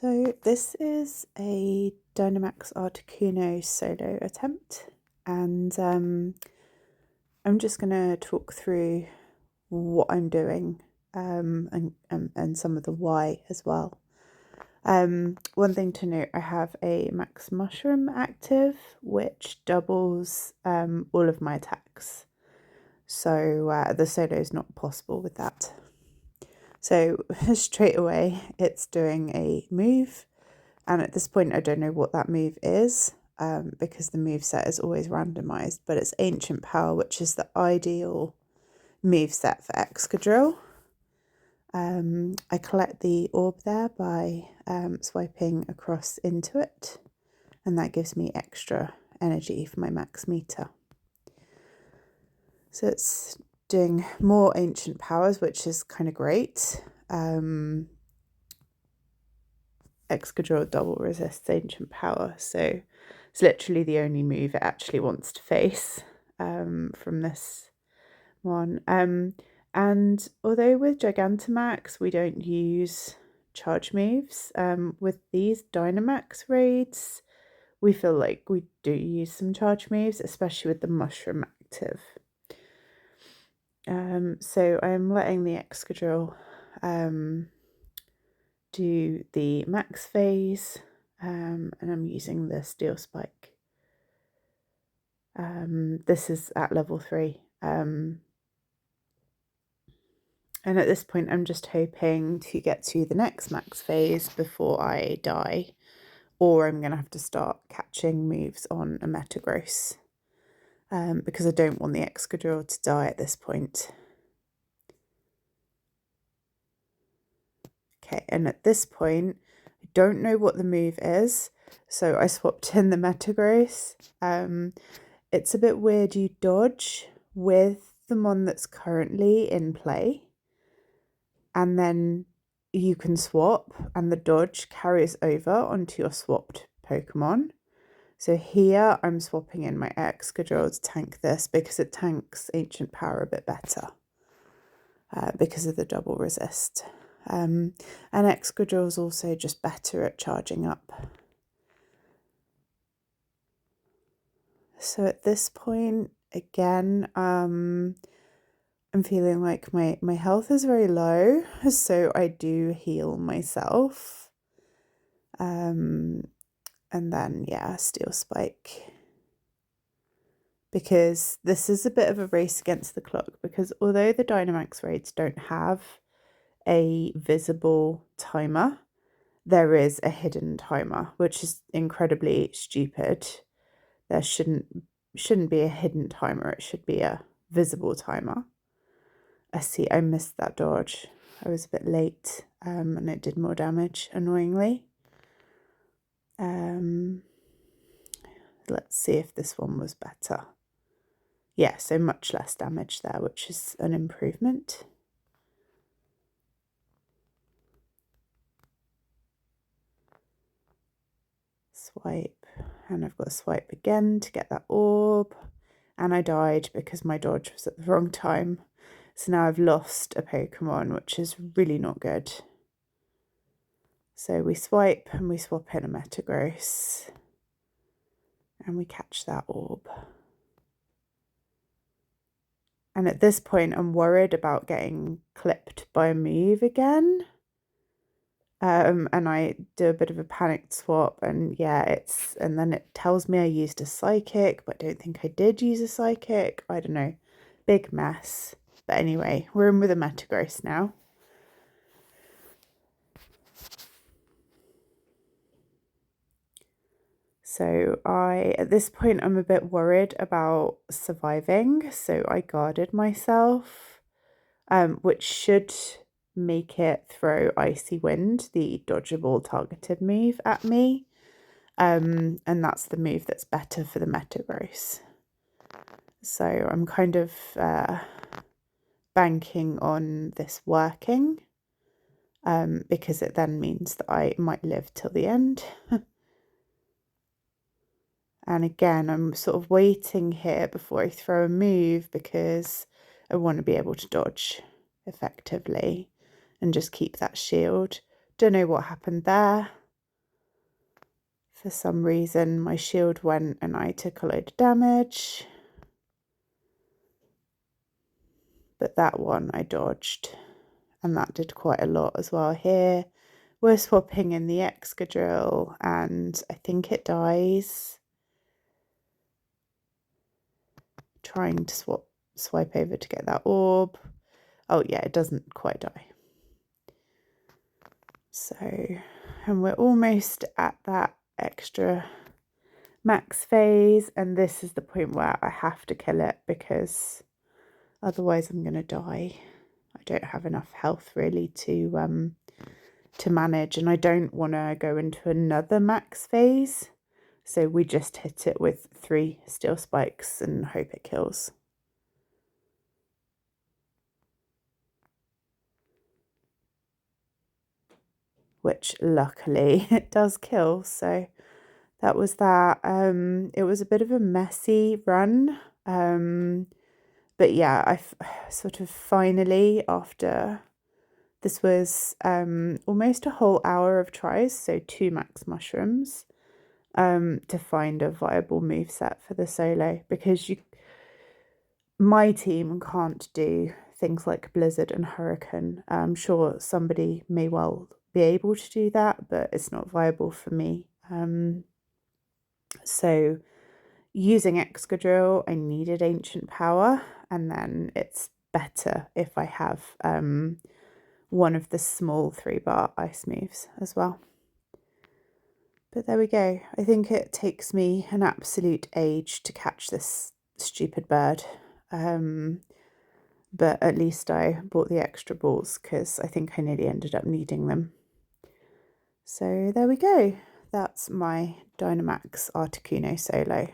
So this is a Dynamax Articuno Solo attempt, and I'm just going to talk through what I'm doing and some of the why as well. One thing to note, I have a Max Mushroom active, which doubles all of my attacks. So the solo is not possible with that. So straight away, it's doing a move. And at this point, I don't know what that move is because the move set is always randomized, but it's Ancient Power, which is the ideal move set for Excadrill. I collect the orb there by swiping across into it, and that gives me extra energy for my max meter. So it's doing more Ancient Powers, which is kind of great. Excadrill double resists Ancient Power, so it's literally the only move it actually wants to face from this one. And although with Gigantamax we don't use charge moves, with these Dynamax raids we feel like we do use some charge moves, especially with the Mushroom active. So I'm letting the Excadrill do the max phase, and I'm using the Steel Spike. This is at level 3. And at this point I'm just hoping to get to the next max phase before I die, or I'm going to have to start catching moves on a Metagross, because I don't want the Excadrill to die at this point. Okay, and at this point I don't know what the move is, so I swapped in the Metagross. It's a bit weird, you dodge with the mon that's currently in play, and then you can swap and the dodge carries over onto your swapped Pokemon. So here I'm swapping in my Excadrill to tank this because it tanks Ancient Power a bit better because of the double resist. And Excadrill is also just better at charging up. So at this point, again, I'm feeling like my health is very low, so I do heal myself. And then, yeah, Steel Spike. Because this is a bit of a race against the clock, because although the Dynamax raids don't have a visible timer, there is a hidden timer, which is incredibly stupid. There shouldn't be a hidden timer, it should be a visible timer. I see I missed that dodge. I was a bit late, and it did more damage, annoyingly. Let's see if this one was better. Yeah, so much less damage there, which is an improvement. Swipe, and I've got to swipe again to get that orb. And I died because my dodge was at the wrong time. So now I've lost a Pokemon, which is really not good. So we swipe and we swap in a Metagross. And we catch that orb. And at this point, I'm worried about getting clipped by a move again. And I do a bit of a panicked swap, and yeah, and then it tells me I used a Psychic, but I don't think I did use a Psychic. I don't know. Big mess. But anyway, we're in with a Metagross now. So at this point, I'm a bit worried about surviving. So I guarded myself, which should make it throw Icy Wind, the dodgeable targeted move, at me. And that's the move that's better for the Metagross. So I'm kind of banking on this working, because it then means that I might live till the end. And again, I'm sort of waiting here before I throw a move because I want to be able to dodge effectively and just keep that shield. Don't know what happened there. For some reason my shield went and I took a load of damage. But that one I dodged, and that did quite a lot as well. Here we're swapping in the Excadrill, and I think it dies. Trying to swipe over to get that orb. Oh yeah, it doesn't quite die. So, and we're almost at that extra max phase, and this is the point where I have to kill it because otherwise I'm going to die. I don't have enough health really to manage, and I don't want to go into another max phase. So we just hit it with 3 steel spikes and hope it kills. Which luckily it does kill, so that was that. It was a bit of a messy run, but yeah, I sort of finally, after this was almost a whole hour of tries, so 2 max mushrooms, to find a viable moveset for the solo, because my team can't do things like Blizzard and Hurricane. I'm sure somebody may well be able to do that, but it's not viable for me. So using Excadrill, I needed Ancient Power, and then it's better if I have one of the small 3-bar ice moves as well. But there we go. I think it takes me an absolute age to catch this stupid bird. But at least I bought the extra balls because I think I nearly ended up needing them. So there we go. That's my Dynamax Articuno Solo.